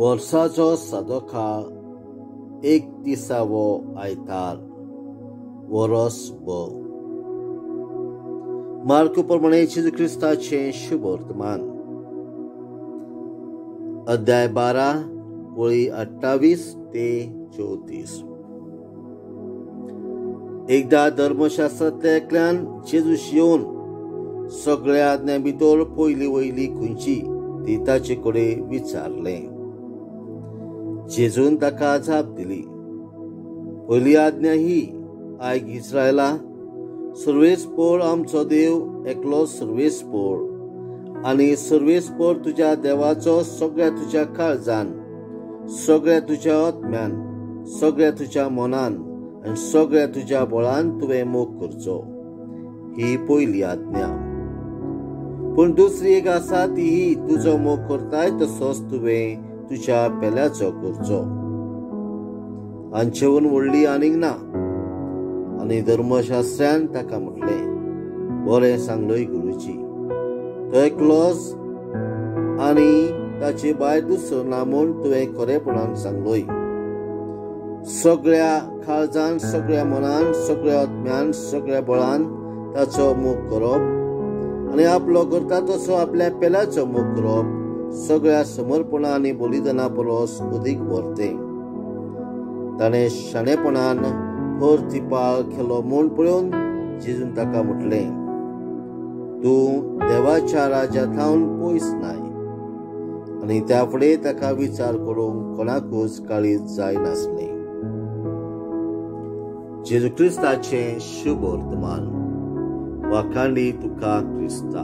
वर्साचो सादो काळ 31वो आयतार वरस ब मार्क प्रमाणे जेजू ख्रिस्ताचे शुभ वर्तमान अध्याय 12 वळी 28 ते 34। एकदा धर्मशास्त्रांतल्या एकल्यान जेजूश येवन सगळ्या आज्ञा भितर पयली वयली खंयची ती ताचे कडेन विचारलें। जेजून ताका जाप दिली, पयली आज्ञा ही, आयक इस्रायला, सर्वेस्पर आमचो देव एकलो सर्वेस्पर आनी सर्वेस्पर तुज्या देवाचो सगळ्या तुज्या काळजान, सगळ्या तुज्या आत्म्यान, सगळ्या तुज्या मनान आनी सगळ्या तुज्या बळान तुवें मोग करचो। ही पयली आज्ञा। पूण दुसरी एक आसा ती ही, तुजो मोग करताय तसोच तुवें तुज्या पेल्याचो करचो। हांचेवन व्हडली आनीक ना। आनी धर्मशास्त्रान ताका म्हटलें, बरें सांगलोय गुरुजी, तो एकलोच आनी ताचे भायर दुसरो ना म्हूण तुवें खरेपणान सांगलोय। सगळ्या काळजान, सगळ्या मनान, सगळ्या आत्म्यान, सगळ्या बळान ताचो मोग करप आनी आपलो करता तसो आपल्या पेल्याचो मोग करप सगळ्या समर्पणा आनी बलिदाना परस अदीक बरतें। ताणें शाणेपणान भर तिपाळ केलो म्हूण पळोवन जेजून ताका म्हटलें, तूं देवाच्या राज्यांतावन पयस नाय। आनी त्या फुडें ताका विचार करूंक कोणाकूच काळीज जायनासलें। जेजू ख्रिस्ताचें शुभ वर्तमान। वाखाणी तुका क्रिस्ता।